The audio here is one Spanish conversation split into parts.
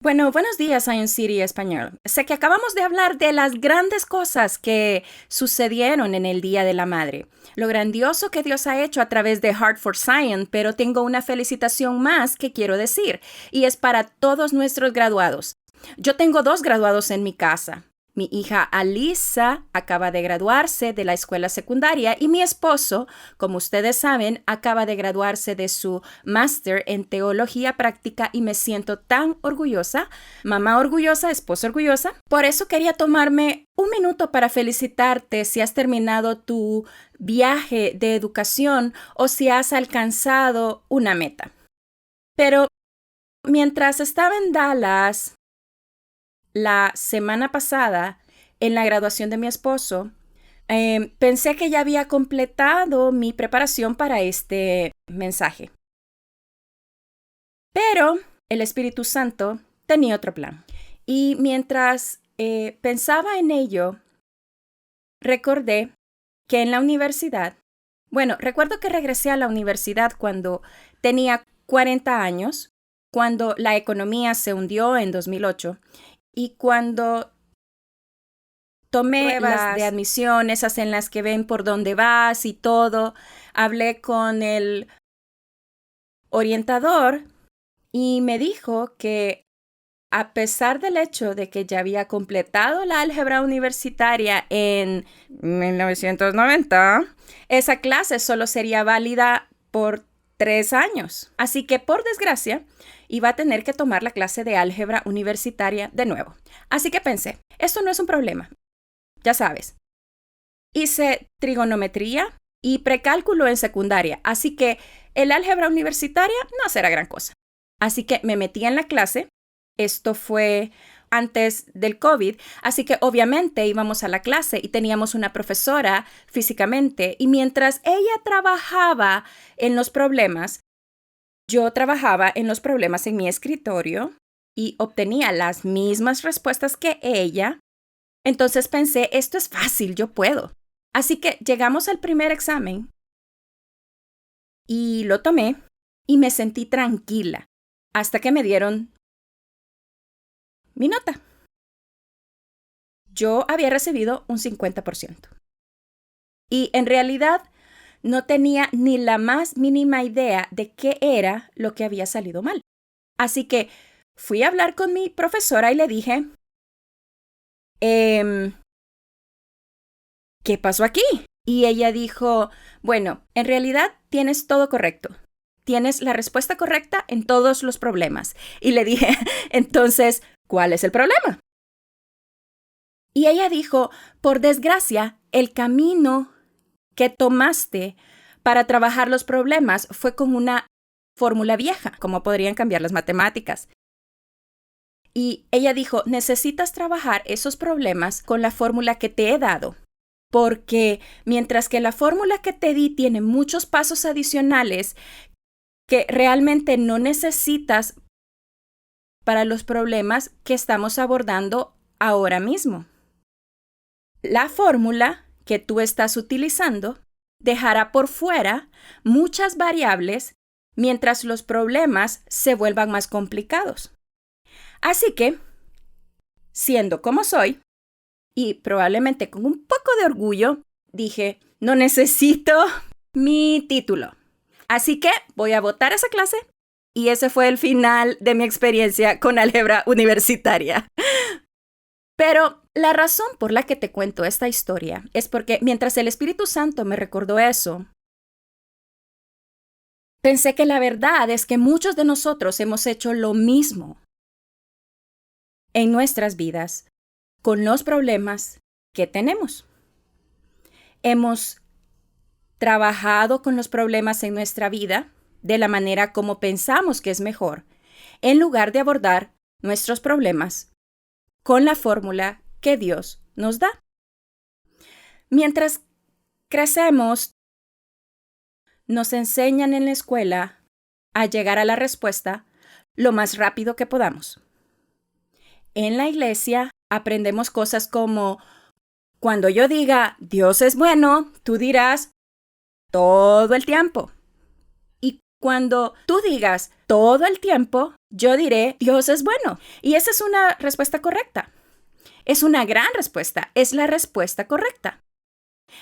Bueno, buenos días, Science City Español. Sé que acabamos de hablar de las grandes cosas que sucedieron en el Día de la Madre, lo grandioso que Dios ha hecho a través de Heart for Science, pero tengo una felicitación más que quiero decir, y es para todos nuestros graduados. Yo tengo 2 graduados en mi casa. Mi hija Alisa acaba de graduarse de la escuela secundaria y mi esposo, como ustedes saben, acaba de graduarse de su máster en teología práctica y me siento tan orgullosa, mamá orgullosa, esposa orgullosa. Por eso quería tomarme un minuto para felicitarte si has terminado tu viaje de educación o si has alcanzado una meta. Pero mientras estaba en Dallas, la semana pasada, en la graduación de mi esposo, pensé que ya había completado mi preparación para este mensaje. Pero el Espíritu Santo tenía otro plan. Y mientras pensaba en ello, recordé que en la universidad, recuerdo que regresé a la universidad cuando tenía 40 años, cuando la economía se hundió en 2008. Y cuando tomé pruebas de admisión, esas en las que ven por dónde vas y todo, hablé con el orientador y me dijo que a pesar del hecho de que ya había completado la álgebra universitaria en 1990, esa clase solo sería válida por 3 años. Así que, por desgracia, iba a tener que tomar la clase de álgebra universitaria de nuevo. Así que pensé, esto no es un problema. Ya sabes, hice trigonometría y precálculo en secundaria, así que el álgebra universitaria no será gran cosa. Así que me metí en la clase. Esto fue antes del COVID, así que obviamente íbamos a la clase y teníamos una profesora físicamente y mientras ella trabajaba en los problemas, yo trabajaba en los problemas en mi escritorio y obtenía las mismas respuestas que ella. Entonces pensé, esto es fácil, yo puedo. Así que llegamos al primer examen y lo tomé y me sentí tranquila hasta que me dieron mi nota. Yo había recibido un 50%. Y en realidad no tenía ni la más mínima idea de qué era lo que había salido mal. Así que fui a hablar con mi profesora y le dije, ¿qué pasó aquí? Y ella dijo, bueno, en realidad tienes todo correcto. Tienes la respuesta correcta en todos los problemas. Y le dije, entonces, ¿cuál es el problema? Y ella dijo, por desgracia, el camino que tomaste para trabajar los problemas fue con una fórmula vieja, como podrían cambiar las matemáticas. Y ella dijo, necesitas trabajar esos problemas con la fórmula que te he dado, porque mientras que la fórmula que te di tiene muchos pasos adicionales que realmente no necesitas para los problemas que estamos abordando ahora mismo. La fórmula que tú estás utilizando dejará por fuera muchas variables mientras los problemas se vuelvan más complicados. Así que, siendo como soy, y probablemente con un poco de orgullo, dije, no necesito mi título. Así que voy a botar esa clase y ese fue el final de mi experiencia con álgebra universitaria. Pero la razón por la que te cuento esta historia es porque mientras el Espíritu Santo me recordó eso, pensé que la verdad es que muchos de nosotros hemos hecho lo mismo en nuestras vidas con los problemas que tenemos. Hemos trabajado con los problemas en nuestra vida de la manera como pensamos que es mejor, en lugar de abordar nuestros problemas con la fórmula que Dios nos da. Mientras crecemos, nos enseñan en la escuela a llegar a la respuesta lo más rápido que podamos. En la iglesia aprendemos cosas como, cuando yo diga Dios es bueno, tú dirás todo el tiempo. Y cuando tú digas todo el tiempo, yo diré, Dios es bueno. Y esa es una respuesta correcta. Es una gran respuesta. Es la respuesta correcta.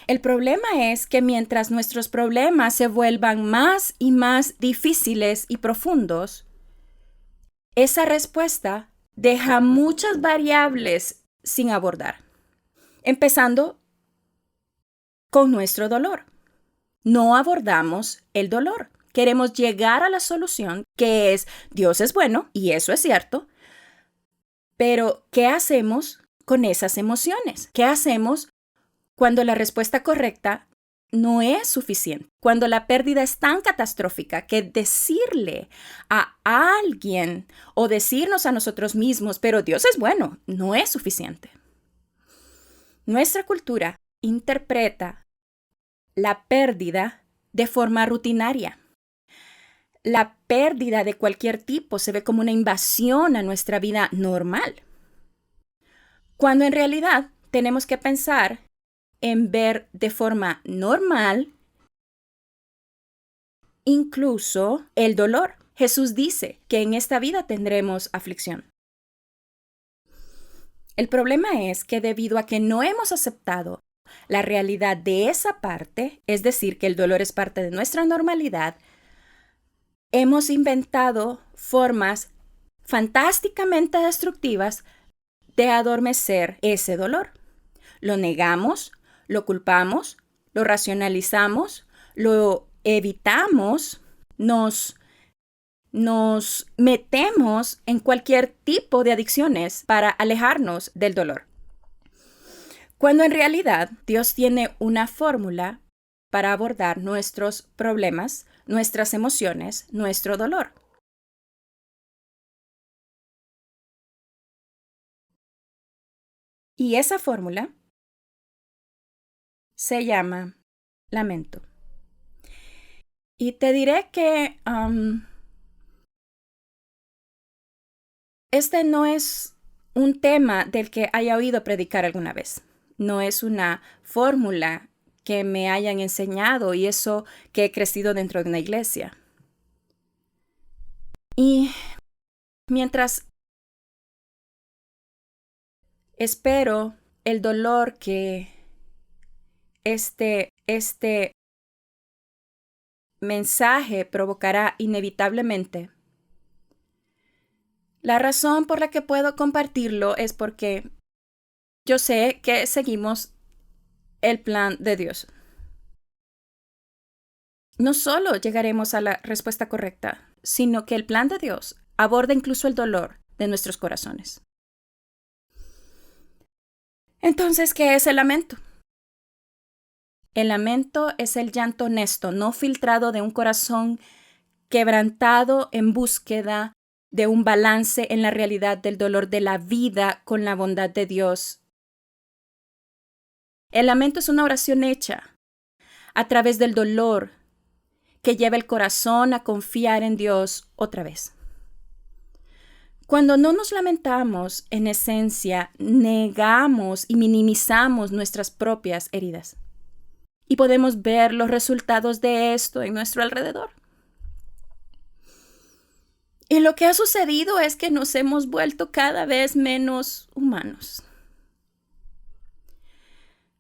El problema es que mientras nuestros problemas se vuelvan más y más difíciles y profundos, esa respuesta deja muchas variables sin abordar, empezando con nuestro dolor. No abordamos el dolor. Queremos llegar a la solución, que es Dios es bueno, y eso es cierto, pero ¿qué hacemos con esas emociones? ¿Qué hacemos cuando la respuesta correcta no es suficiente? Cuando la pérdida es tan catastrófica que decirle a alguien o decirnos a nosotros mismos, pero Dios es bueno, no es suficiente. Nuestra cultura interpreta la pérdida de forma rutinaria. La pérdida de cualquier tipo se ve como una invasión a nuestra vida normal, cuando en realidad tenemos que pensar en ver de forma normal incluso el dolor. Jesús dice que en esta vida tendremos aflicción. El problema es que debido a que no hemos aceptado la realidad de esa parte, es decir, que el dolor es parte de nuestra normalidad, hemos inventado formas fantásticamente destructivas de adormecer ese dolor. Lo negamos, lo culpamos, lo racionalizamos, lo evitamos, nos metemos en cualquier tipo de adicciones para alejarnos del dolor. Cuando en realidad Dios tiene una fórmula para abordar nuestros problemas, nuestras emociones, nuestro dolor. Y esa fórmula se llama lamento. Y te diré que este no es un tema del que haya oído predicar alguna vez. No es una fórmula que me hayan enseñado y eso que he crecido dentro de una iglesia. Y mientras espero el dolor que este mensaje provocará inevitablemente, la razón por la que puedo compartirlo es porque yo sé que seguimos el plan de Dios. No solo llegaremos a la respuesta correcta, sino que el plan de Dios aborda incluso el dolor de nuestros corazones. Entonces, ¿qué es el lamento? El lamento es el llanto honesto, no filtrado de un corazón quebrantado en búsqueda de un balance en la realidad del dolor de la vida con la bondad de Dios. El lamento es una oración hecha a través del dolor que lleva el corazón a confiar en Dios otra vez. Cuando no nos lamentamos, en esencia, negamos y minimizamos nuestras propias heridas. Y podemos ver los resultados de esto en nuestro alrededor. Y lo que ha sucedido es que nos hemos vuelto cada vez menos humanos.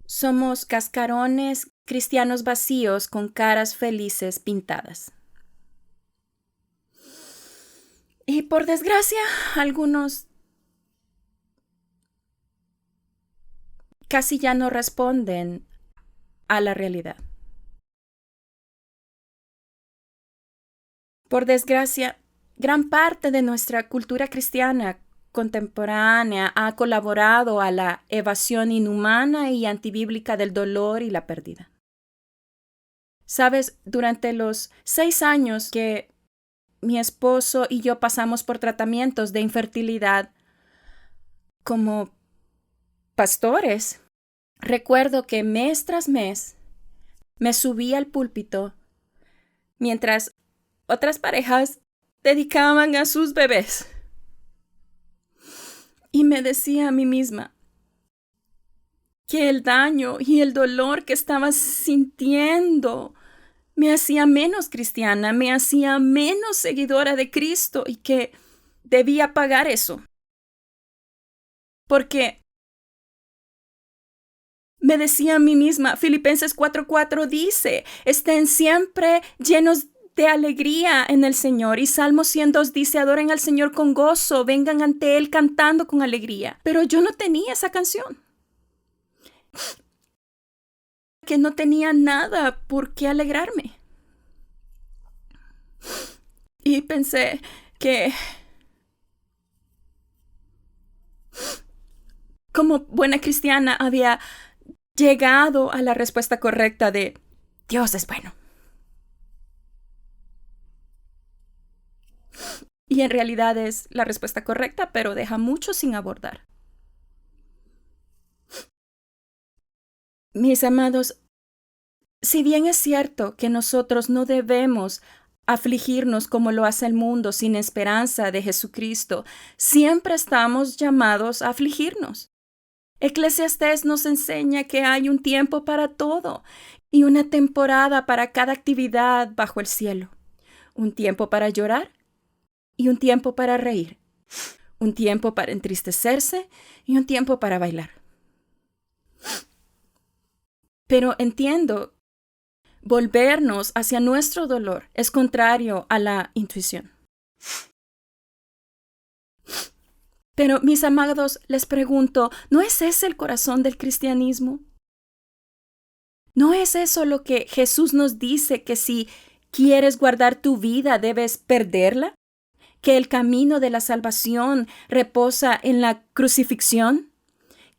Somos cascarones cristianos vacíos con caras felices pintadas. Y por desgracia, algunos casi ya no responden a la realidad. Por desgracia, gran parte de nuestra cultura cristiana contemporánea ha colaborado a la evasión inhumana y antibíblica del dolor y la pérdida. Sabes, durante los 6 años que mi esposo y yo pasamos por tratamientos de infertilidad como pastores, recuerdo que mes tras mes me subía al púlpito mientras otras parejas dedicaban a sus bebés. Y me decía a mí misma que el daño y el dolor que estaba sintiendo me hacía menos cristiana, me hacía menos seguidora de Cristo y que debía pagar eso. Porque me decía a mí misma, Filipenses 4:4 dice, estén siempre llenos de alegría en el Señor. Y Salmo 102 dice, adoren al Señor con gozo, vengan ante Él cantando con alegría. Pero yo no tenía esa canción. Que no tenía nada por qué alegrarme. Y pensé que como buena cristiana había llegado a la respuesta correcta de Dios es bueno. Y en realidad es la respuesta correcta, pero deja mucho sin abordar. Mis amados, si bien es cierto que nosotros no debemos afligirnos como lo hace el mundo sin esperanza de Jesucristo, siempre estamos llamados a afligirnos. Eclesiastés nos enseña que hay un tiempo para todo y una temporada para cada actividad bajo el cielo. Un tiempo para llorar y un tiempo para reír. Un tiempo para entristecerse y un tiempo para bailar. Pero entiendo, volvernos hacia nuestro dolor es contrario a la intuición. Pero, mis amados, les pregunto, ¿no es ese el corazón del cristianismo? ¿No es eso lo que Jesús nos dice, que si quieres guardar tu vida debes perderla? ¿Que el camino de la salvación reposa en la crucifixión?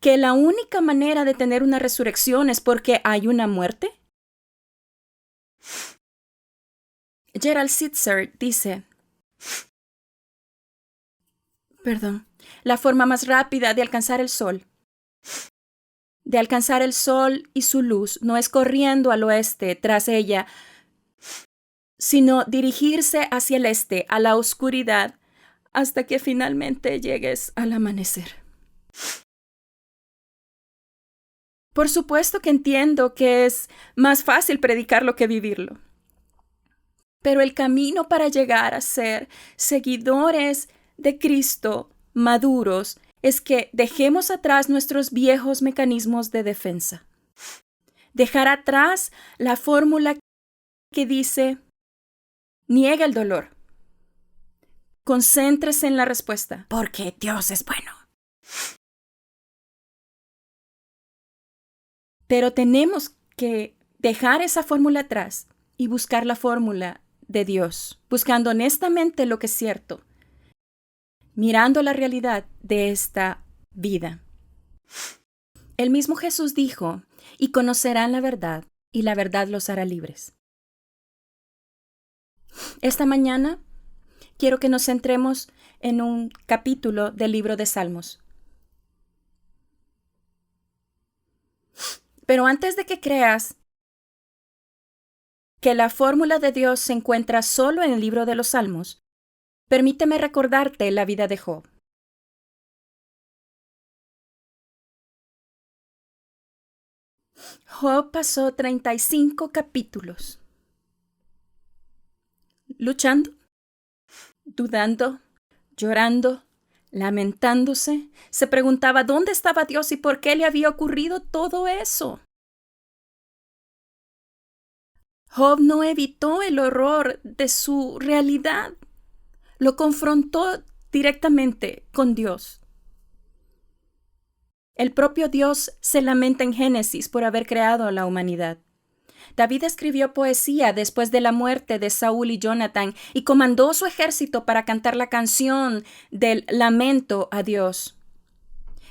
¿Que la única manera de tener una resurrección es porque hay una muerte? Gerald Sitzer dice, la forma más rápida de alcanzar el sol y su luz no es corriendo al oeste tras ella, sino dirigirse hacia el este, a la oscuridad, hasta que finalmente llegues al amanecer. Por supuesto que entiendo que es más fácil predicarlo que vivirlo. Pero el camino para llegar a ser seguidores de Cristo maduros es que dejemos atrás nuestros viejos mecanismos de defensa. Dejar atrás la fórmula que dice, niega el dolor. Concéntrese en la respuesta, porque Dios es bueno. Pero tenemos que dejar esa fórmula atrás y buscar la fórmula de Dios, buscando honestamente lo que es cierto, mirando la realidad de esta vida. El mismo Jesús dijo, y conocerán la verdad, y la verdad los hará libres. Esta mañana quiero que nos centremos en un capítulo del libro de Salmos. Pero antes de que creas que la fórmula de Dios se encuentra solo en el libro de los Salmos, permíteme recordarte la vida de Job. Job pasó 35 capítulos luchando, dudando, llorando, lamentándose. Se preguntaba dónde estaba Dios y por qué le había ocurrido todo eso. Job no evitó el horror de su realidad. Lo confrontó directamente con Dios. El propio Dios se lamenta en Génesis por haber creado a la humanidad. David escribió poesía después de la muerte de Saúl y Jonatán y comandó su ejército para cantar la canción del lamento a Dios.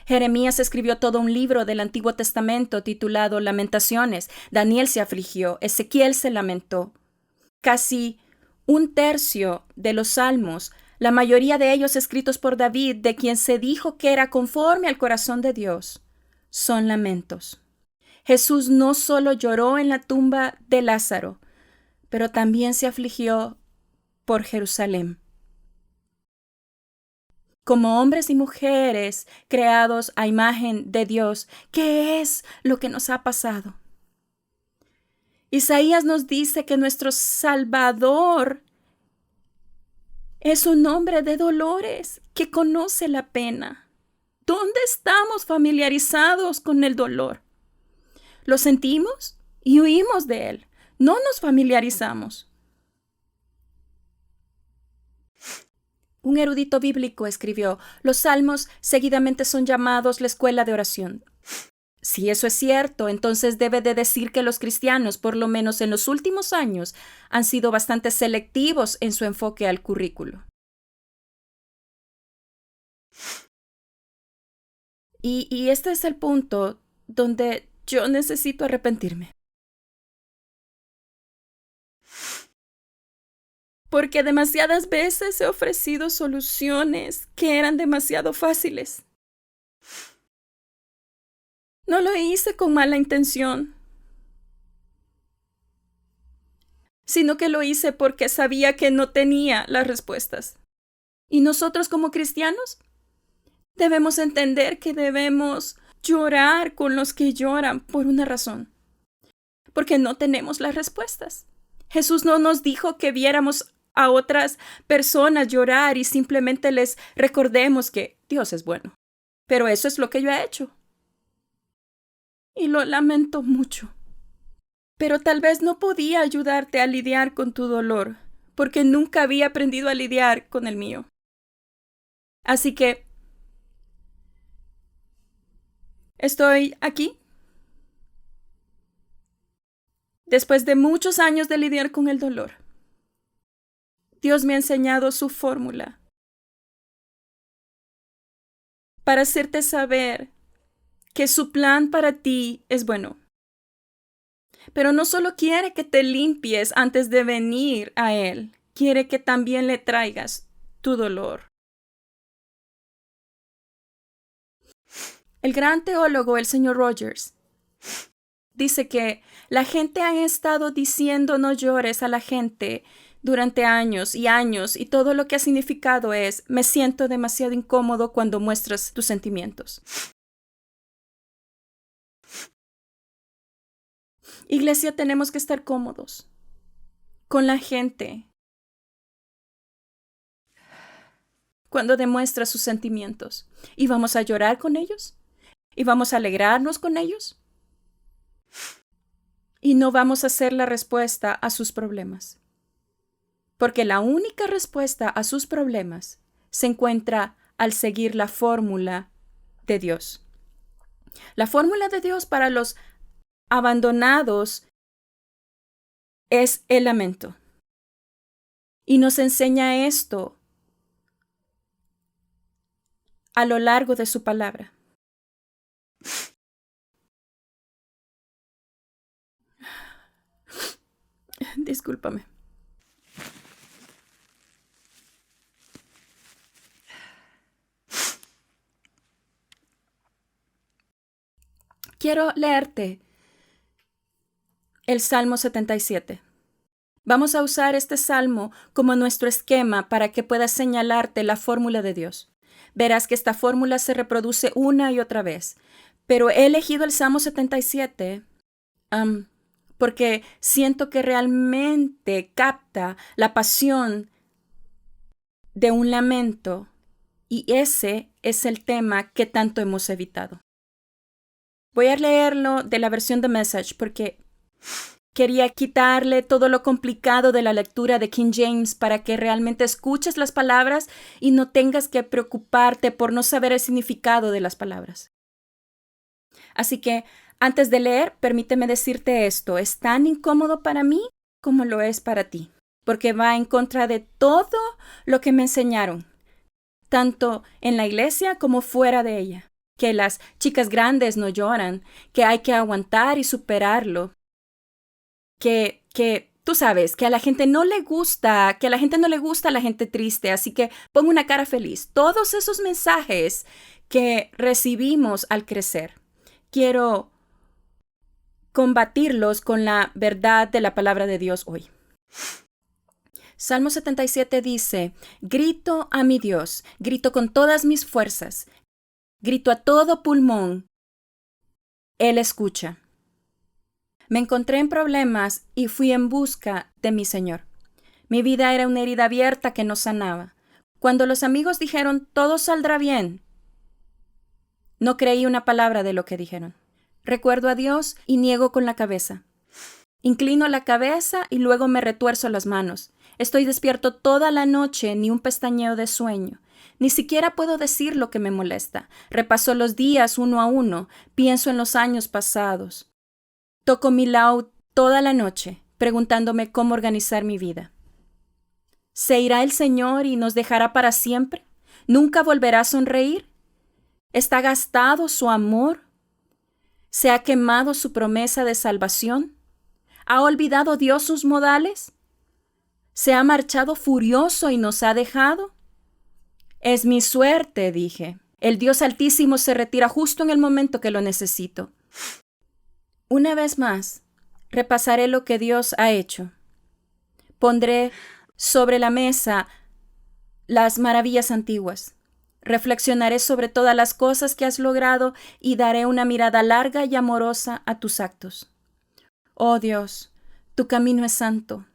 Jeremías escribió todo un libro del Antiguo Testamento titulado Lamentaciones. Daniel se afligió, Ezequiel se lamentó. Casi un tercio de los salmos, la mayoría de ellos escritos por David, de quien se dijo que era conforme al corazón de Dios, son lamentos. Jesús no solo lloró en la tumba de Lázaro, pero también se afligió por Jerusalén. Como hombres y mujeres creados a imagen de Dios, ¿qué es lo que nos ha pasado? Isaías nos dice que nuestro Salvador Es un hombre de dolores que conoce la pena. ¿Dónde estamos familiarizados con el dolor? Lo sentimos y huimos de él. No nos familiarizamos. Un erudito bíblico escribió: los salmos seguidamente son llamados la escuela de oración. Si eso es cierto, entonces debe de decir que los cristianos, por lo menos en los últimos años, han sido bastante selectivos en su enfoque al currículo. Y este es el punto donde yo necesito arrepentirme. Porque demasiadas veces he ofrecido soluciones que eran demasiado fáciles. No lo hice con mala intención, sino que lo hice porque sabía que no tenía las respuestas. Y nosotros como cristianos debemos entender que debemos llorar con los que lloran por una razón, porque no tenemos las respuestas. Jesús no nos dijo que viéramos a otras personas llorar y simplemente les recordemos que Dios es bueno. Pero eso es lo que yo he hecho. Y lo lamento mucho. Pero tal vez no podía ayudarte a lidiar con tu dolor, porque nunca había aprendido a lidiar con el mío. Así que estoy aquí. Después de muchos años de lidiar con el dolor, Dios me ha enseñado su fórmula para hacerte saber que su plan para ti es bueno. Pero no solo quiere que te limpies antes de venir a Él, quiere que también le traigas tu dolor. El gran teólogo, el señor Rogers, dice que la gente ha estado diciendo no llores a la gente durante años y todo lo que ha significado es: me siento demasiado incómodo cuando muestras tus sentimientos. Iglesia, tenemos que estar cómodos con la gente cuando demuestra sus sentimientos. ¿Y vamos a llorar con ellos? ¿Y vamos a alegrarnos con ellos? Y no vamos a ser la respuesta a sus problemas. Porque la única respuesta a sus problemas se encuentra al seguir la fórmula de Dios. La fórmula de Dios para los abandonados es el lamento. Y nos enseña esto a lo largo de su palabra. Discúlpame. Quiero leerte el Salmo 77. Vamos a usar este salmo como nuestro esquema para que puedas señalarte la fórmula de Dios. Verás que esta fórmula se reproduce una y otra vez. Pero he elegido el Salmo 77 porque siento que realmente capta la pasión de un lamento, y ese es el tema que tanto hemos evitado. Voy a leerlo de la versión de Message porque quería quitarle todo lo complicado de la lectura de King James para que realmente escuches las palabras y no tengas que preocuparte por no saber el significado de las palabras. Así que, antes de leer, permíteme decirte esto: es tan incómodo para mí como lo es para ti, porque va en contra de todo lo que me enseñaron, tanto en la iglesia como fuera de ella. Que las chicas grandes no lloran, que hay que aguantar y superarlo, que tú sabes, que a la gente no le gusta, que a la gente no le gusta la gente triste, así que pon una cara feliz. Todos esos mensajes que recibimos al crecer, quiero combatirlos con la verdad de la palabra de Dios hoy. Salmo 77 dice: grito a mi Dios, grito con todas mis fuerzas, grito a todo pulmón. Él escucha. Me encontré en problemas y fui en busca de mi Señor. Mi vida era una herida abierta que no sanaba. Cuando los amigos dijeron, todo saldrá bien, no creí una palabra de lo que dijeron. Recuerdo a Dios y niego con la cabeza. Inclino la cabeza y luego me retuerzo las manos. Estoy despierto toda la noche, ni un pestañeo de sueño. Ni siquiera puedo decir lo que me molesta. Repaso los días uno a uno. Pienso en los años pasados. Toco mi laúd toda la noche, preguntándome cómo organizar mi vida. ¿Se irá el Señor y nos dejará para siempre? ¿Nunca volverá a sonreír? ¿Está gastado su amor? ¿Se ha quemado su promesa de salvación? ¿Ha olvidado Dios sus modales? ¿Se ha marchado furioso y nos ha dejado? Es mi suerte, dije. El Dios Altísimo se retira justo en el momento que lo necesito. Una vez más, repasaré lo que Dios ha hecho. Pondré sobre la mesa las maravillas antiguas. Reflexionaré sobre todas las cosas que has logrado y daré una mirada larga y amorosa a tus actos. Oh Dios, tu camino es santo.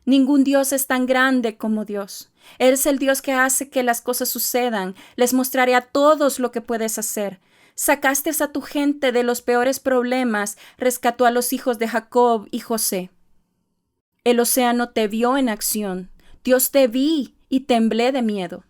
Ningún Dios es tan grande como Dios. Eres el Dios que hace que las cosas sucedan. Les mostraré a todos lo que puedes hacer. Sacaste a tu gente de los peores problemas, rescató a los hijos de Jacob y José. El océano te vio en acción. Dios te vi y temblé de miedo.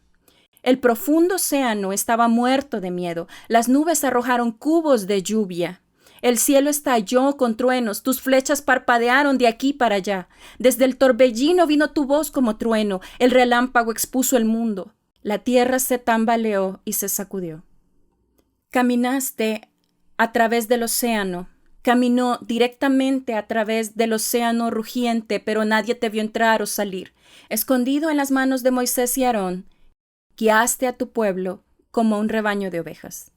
El profundo océano estaba muerto de miedo. Las nubes arrojaron cubos de lluvia. El cielo estalló con truenos, tus flechas parpadearon de aquí para allá. Desde el torbellino vino tu voz como trueno, el relámpago expuso el mundo. La tierra se tambaleó y se sacudió. Caminaste a través del océano, caminó directamente a través del océano rugiente, pero nadie te vio entrar o salir. Escondido en las manos de Moisés y Aarón, guiaste a tu pueblo como un rebaño de ovejas.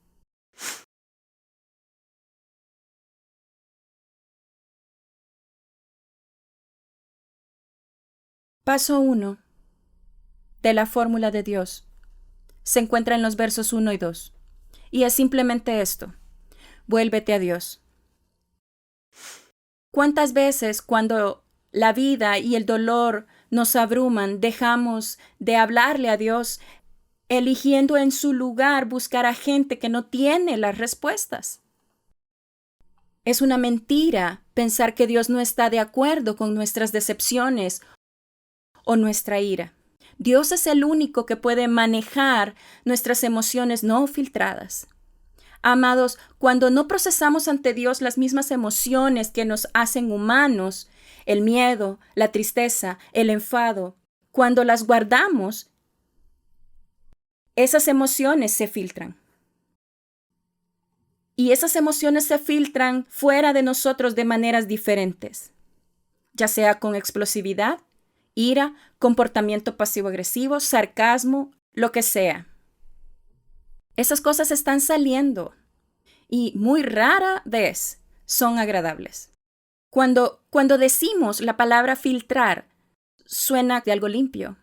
Paso 1 de la fórmula de Dios se encuentra en los versos 1 y 2. Y es simplemente esto: vuélvete a Dios. ¿Cuántas veces cuando la vida y el dolor nos abruman, dejamos de hablarle a Dios, eligiendo en su lugar buscar a gente que no tiene las respuestas? Es una mentira pensar que Dios no está de acuerdo con nuestras decepciones o nuestra ira. Dios es el único que puede manejar nuestras emociones no filtradas. Amados, cuando no procesamos ante Dios las mismas emociones que nos hacen humanos, el miedo, la tristeza, el enfado, cuando las guardamos, esas emociones se filtran. Y esas emociones se filtran fuera de nosotros de maneras diferentes, ya sea con explosividad, ira, comportamiento pasivo-agresivo, sarcasmo, lo que sea. Esas cosas están saliendo y muy rara vez son agradables. Cuando decimos la palabra filtrar, suena de algo limpio.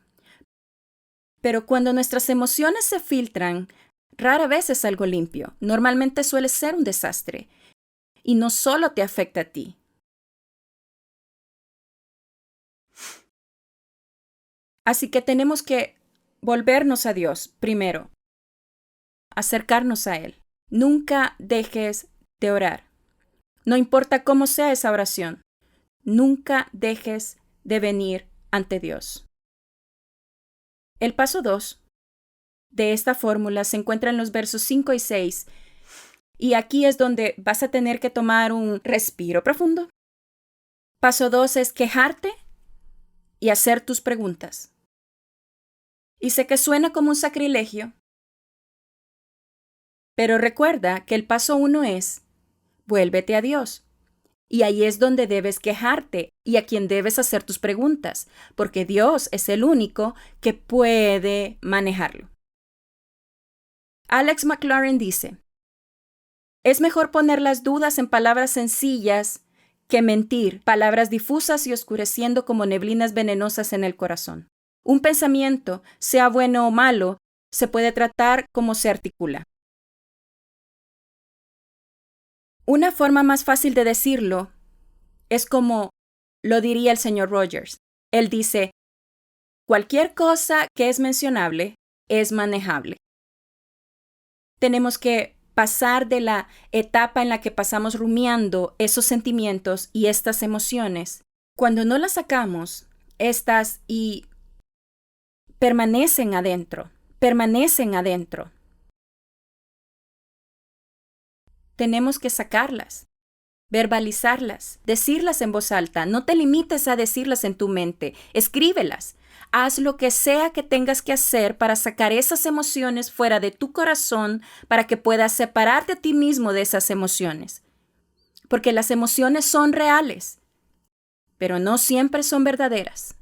Pero cuando nuestras emociones se filtran, rara vez es algo limpio. Normalmente suele ser un desastre. Y no solo te afecta a ti. Así que tenemos que volvernos a Dios primero. Acercarnos a Él. Nunca dejes de orar. No importa cómo sea esa oración. Nunca dejes de venir ante Dios. El paso 2 de esta fórmula se encuentra en los versos 5 y 6. Y aquí es donde vas a tener que tomar un respiro profundo. Paso 2 es quejarte y hacer tus preguntas. Y sé que suena como un sacrilegio, pero recuerda que el paso 1 es vuélvete a Dios. Y ahí es donde debes quejarte y a quien debes hacer tus preguntas, porque Dios es el único que puede manejarlo. Alex McLaren dice: es mejor poner las dudas en palabras sencillas que mentir, palabras difusas y oscureciendo como neblinas venenosas en el corazón. Un pensamiento, sea bueno o malo, se puede tratar como se articula. Una forma más fácil de decirlo es como lo diría el señor Rogers: Él dice, cualquier cosa que es mencionable es manejable. Tenemos que pasar de la etapa en la que pasamos rumiando esos sentimientos y estas emociones. Cuando no las sacamos, estas y permanecen adentro. Tenemos que sacarlas, verbalizarlas, decirlas en voz alta. No te limites a decirlas en tu mente, escríbelas. Haz lo que sea que tengas que hacer para sacar esas emociones fuera de tu corazón para que puedas separarte a ti mismo de esas emociones. Porque las emociones son reales, pero no siempre son verdaderas.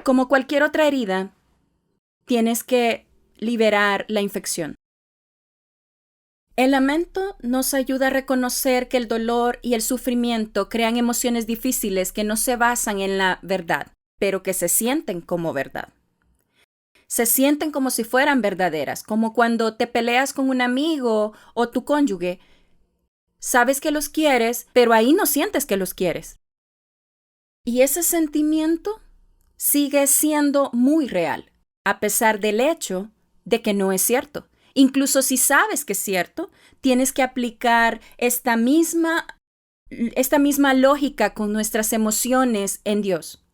Como cualquier otra herida, tienes que liberar la infección. El lamento nos ayuda a reconocer que el dolor y el sufrimiento crean emociones difíciles que no se basan en la verdad, pero que se sienten como verdad. Se sienten como si fueran verdaderas, como cuando te peleas con un amigo o tu cónyuge. Sabes que los quieres, pero ahí no sientes que los quieres. Y ese sentimiento sigue siendo muy real, a pesar del hecho de que no es cierto. Incluso si sabes que es cierto, tienes que aplicar esta misma lógica con nuestras emociones en Dios.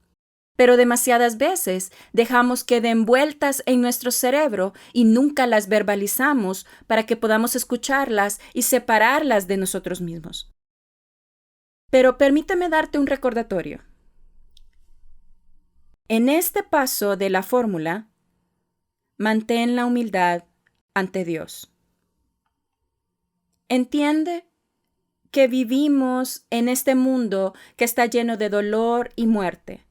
Pero demasiadas veces dejamos que den vueltas en nuestro cerebro y nunca las verbalizamos para que podamos escucharlas y separarlas de nosotros mismos. Pero permíteme darte un recordatorio. En este paso de la fórmula, mantén la humildad ante Dios. Entiende que vivimos en este mundo que está lleno de dolor y muerte,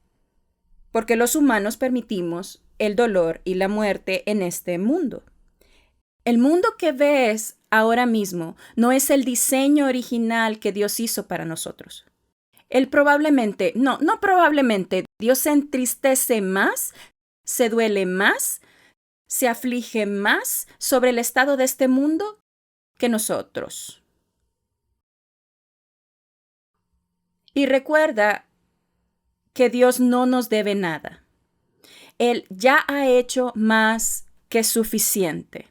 porque los humanos permitimos el dolor y la muerte en este mundo. El mundo que ves ahora mismo no es el diseño original que Dios hizo para nosotros. No probablemente, Dios se entristece más, se duele más, se aflige más sobre el estado de este mundo que nosotros. Y recuerda que Dios no nos debe nada. Él ya ha hecho más que suficiente.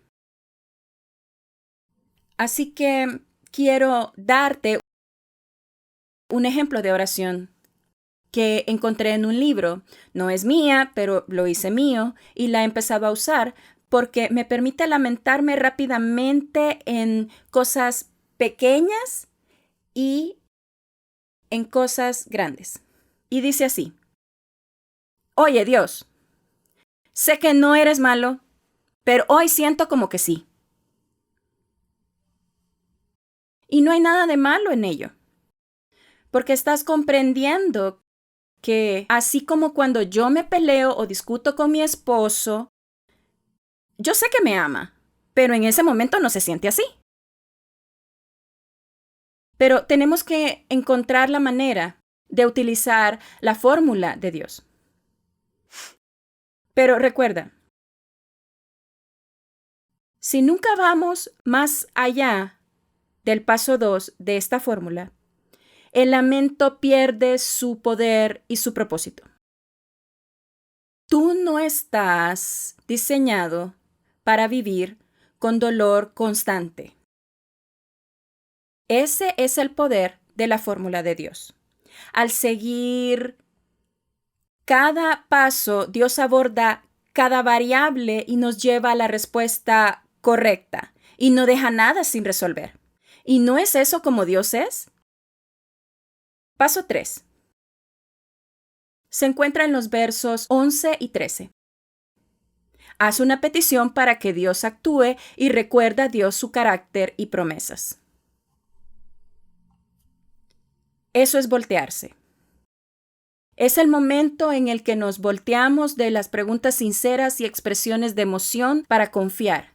Así que quiero darte un ejemplo de oración que encontré en un libro. No es mía, pero lo hice mío y la he empezado a usar porque me permite lamentarme rápidamente en cosas pequeñas y en cosas grandes. Y dice así: Oye, Dios, sé que no eres malo, pero hoy siento como que sí. Y no hay nada de malo en ello, porque estás comprendiendo que así como cuando yo me peleo o discuto con mi esposo, yo sé que me ama, pero en ese momento no se siente así. Pero tenemos que encontrar la manera de utilizar la fórmula de Dios. Pero recuerda, si nunca vamos más allá del paso 2 de esta fórmula, el lamento pierde su poder y su propósito. Tú no estás diseñado para vivir con dolor constante. Ese es el poder de la fórmula de Dios. Al seguir cada paso, Dios aborda cada variable y nos lleva a la respuesta correcta y no deja nada sin resolver. ¿Y no es eso como Dios es? Paso 3. Se encuentra en los versos 11 y 13. Haz una petición para que Dios actúe y recuerda a Dios su carácter y promesas. Eso es voltearse. Es el momento en el que nos volteamos de las preguntas sinceras y expresiones de emoción para confiar.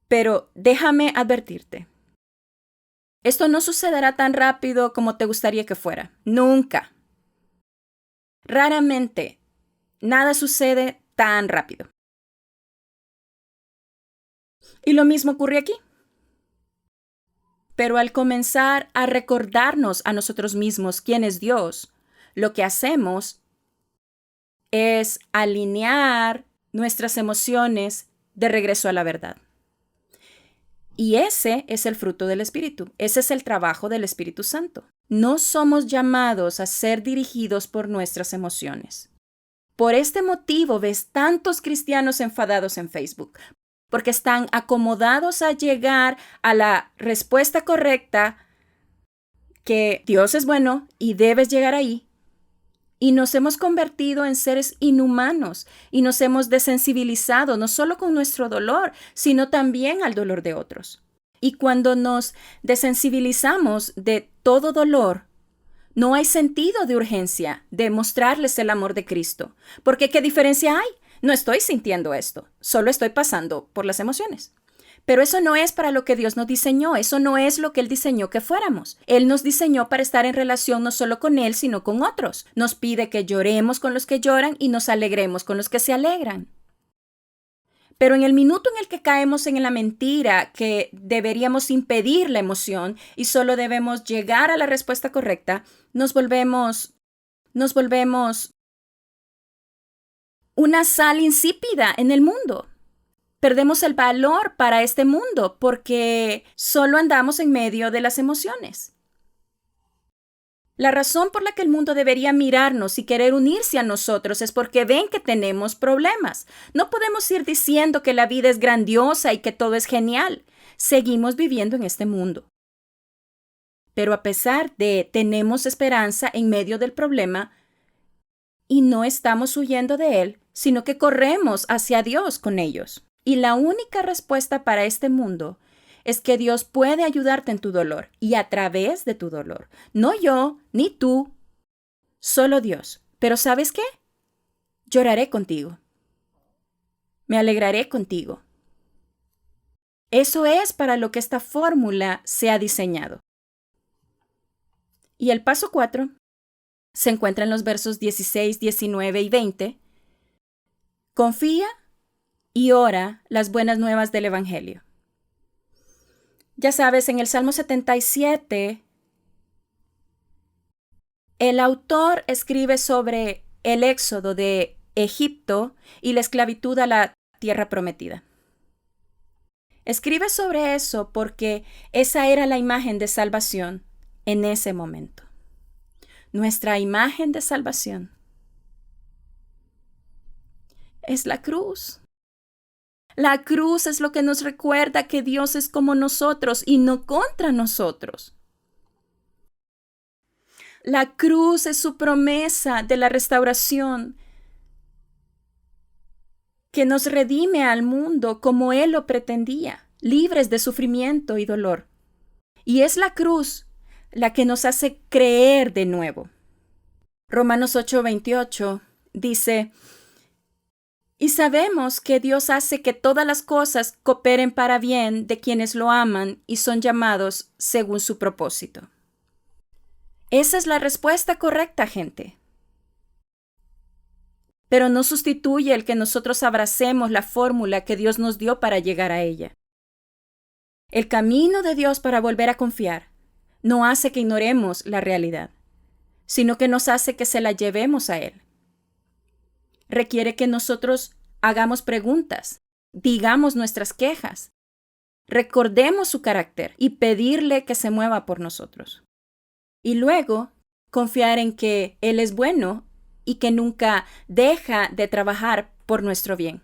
Pero déjame advertirte. Esto no sucederá tan rápido como te gustaría que fuera. Nunca. Raramente, nada sucede tan rápido. Y lo mismo ocurre aquí. Pero al comenzar a recordarnos a nosotros mismos quién es Dios, lo que hacemos es alinear nuestras emociones de regreso a la verdad. Y ese es el fruto del Espíritu. Ese es el trabajo del Espíritu Santo. No somos llamados a ser dirigidos por nuestras emociones. Por este motivo ves tantos cristianos enfadados en Facebook, porque están acomodados a llegar a la respuesta correcta, que Dios es bueno y debes llegar ahí. Y nos hemos convertido en seres inhumanos y nos hemos desensibilizado no solo con nuestro dolor, sino también al dolor de otros. Y cuando nos desensibilizamos de todo dolor, no hay sentido de urgencia de mostrarles el amor de Cristo. Porque ¿qué diferencia hay? No estoy sintiendo esto, solo estoy pasando por las emociones. Pero eso no es para lo que Dios nos diseñó, eso no es lo que Él diseñó que fuéramos. Él nos diseñó para estar en relación no solo con Él, sino con otros. Nos pide que lloremos con los que lloran y nos alegremos con los que se alegran. Pero en el minuto en el que caemos en la mentira que deberíamos impedir la emoción y solo debemos llegar a la respuesta correcta, nos volvemos una sal insípida en el mundo. Perdemos el valor para este mundo porque solo andamos en medio de las emociones. La razón por la que el mundo debería mirarnos y querer unirse a nosotros es porque ven que tenemos problemas. No podemos ir diciendo que la vida es grandiosa y que todo es genial. Seguimos viviendo en este mundo. Pero a pesar de tenemos esperanza en medio del problema y no estamos huyendo de él, sino que corremos hacia Dios con ellos. Y la única respuesta para este mundo es que Dios puede ayudarte en tu dolor y a través de tu dolor. No yo, ni tú, solo Dios. Pero ¿sabes qué? Lloraré contigo. Me alegraré contigo. Eso es para lo que esta fórmula se ha diseñado. Y el paso 4 se encuentra en los versos 16, 19 y 20. Confía y ora las buenas nuevas del Evangelio. Ya sabes, en el Salmo 77, el autor escribe sobre el éxodo de Egipto y la esclavitud a la tierra prometida. Escribe sobre eso porque esa era la imagen de salvación en ese momento. Nuestra imagen de salvación es la cruz. La cruz es lo que nos recuerda que Dios es como nosotros y no contra nosotros. La cruz es su promesa de la restauración que nos redime al mundo como Él lo pretendía, libres de sufrimiento y dolor. Y es la cruz la que nos hace creer de nuevo. Romanos 8:28 dice: y sabemos que Dios hace que todas las cosas cooperen para bien de quienes lo aman y son llamados según su propósito. Esa es la respuesta correcta, gente. Pero no sustituye el que nosotros abracemos la fórmula que Dios nos dio para llegar a ella. El camino de Dios para volver a confiar no hace que ignoremos la realidad, sino que nos hace que se la llevemos a Él. Requiere que nosotros hagamos preguntas, digamos nuestras quejas, recordemos su carácter y pedirle que se mueva por nosotros. Y luego, confiar en que Él es bueno y que nunca deja de trabajar por nuestro bien.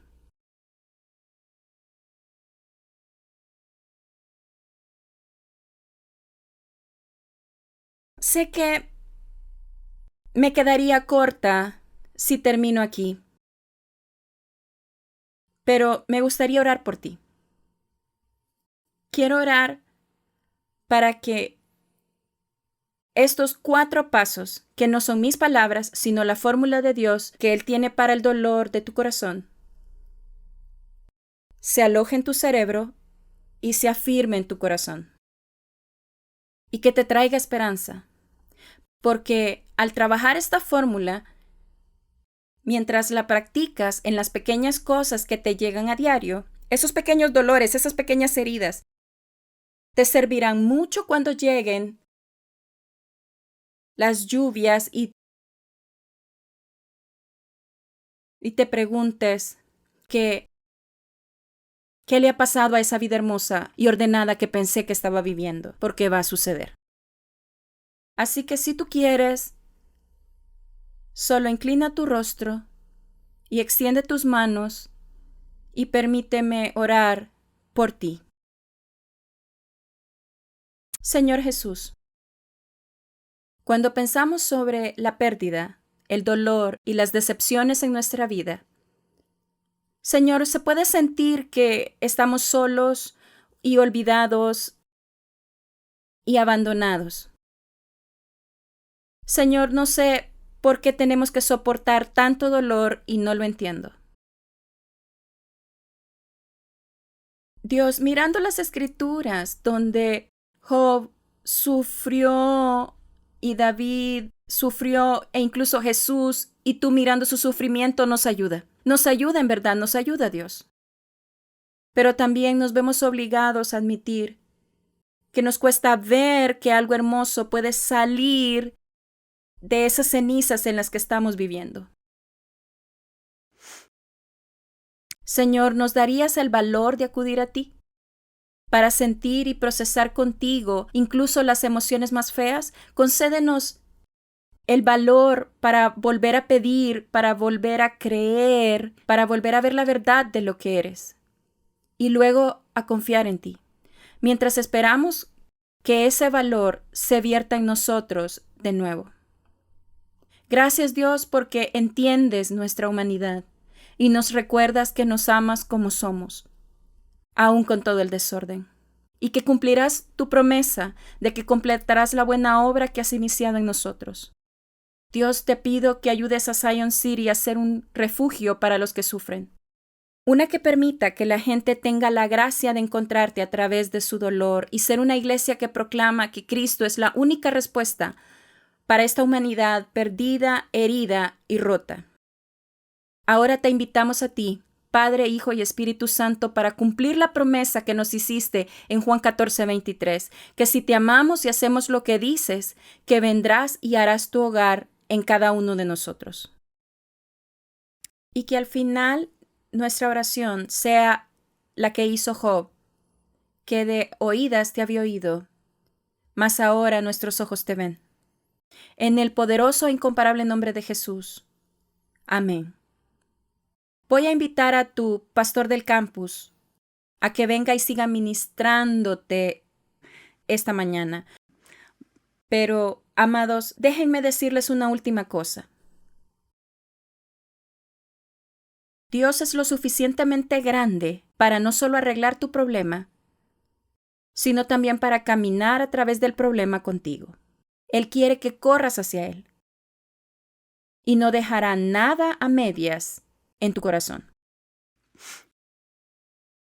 Sé que me quedaría corta si termino aquí, pero me gustaría orar por ti. Quiero orar para que estos 4 pasos, que no son mis palabras, sino la fórmula de Dios que Él tiene para el dolor de tu corazón, se aloje en tu cerebro y se afirme en tu corazón. Y que te traiga esperanza. Porque al trabajar esta fórmula, mientras la practicas en las pequeñas cosas que te llegan a diario, esos pequeños dolores, esas pequeñas heridas, Te servirán mucho cuando lleguen las lluvias y te preguntes qué le ha pasado a esa vida hermosa y ordenada que pensé que estaba viviendo, porque va a suceder. Así que si tú quieres, solo inclina tu rostro y extiende tus manos y permíteme orar por ti. Señor Jesús, cuando pensamos sobre la pérdida, el dolor y las decepciones en nuestra vida, Señor, se puede sentir que estamos solos y olvidados y abandonados. Señor, no sé por qué tenemos que soportar tanto dolor y no lo entiendo. Dios, mirando las escrituras donde Job sufrió y David sufrió e incluso Jesús, y tú mirando su sufrimiento nos ayuda. Nos ayuda en verdad, nos ayuda Dios. Pero también nos vemos obligados a admitir que nos cuesta ver que algo hermoso puede salir de esas cenizas en las que estamos viviendo. Señor, ¿nos darías el valor de acudir a ti para sentir y procesar contigo incluso las emociones más feas? Concédenos el valor para volver a pedir, para volver a creer, para volver a ver la verdad de lo que eres y luego a confiar en ti, mientras esperamos que ese valor se vierta en nosotros de nuevo. Gracias Dios porque entiendes nuestra humanidad y nos recuerdas que nos amas como somos, aun con todo el desorden, y que cumplirás tu promesa de que completarás la buena obra que has iniciado en nosotros. Dios, te pido que ayudes a Zion City a ser un refugio para los que sufren. Una que permita que la gente tenga la gracia de encontrarte a través de su dolor y ser una iglesia que proclama que Cristo es la única respuesta para esta humanidad perdida, herida y rota. Ahora te invitamos a ti, Padre, Hijo y Espíritu Santo, para cumplir la promesa que nos hiciste en Juan 14:23, que si te amamos y hacemos lo que dices, que vendrás y harás tu hogar en cada uno de nosotros. Y que al final nuestra oración sea la que hizo Job, que de oídas te había oído, mas ahora nuestros ojos te ven. En el poderoso e incomparable nombre de Jesús. Amén. Voy a invitar a tu pastor del campus a que venga y siga ministrándote esta mañana. Pero, amados, déjenme decirles una última cosa. Dios es lo suficientemente grande para no solo arreglar tu problema, sino también para caminar a través del problema contigo. Él quiere que corras hacia Él y no dejará nada a medias en tu corazón.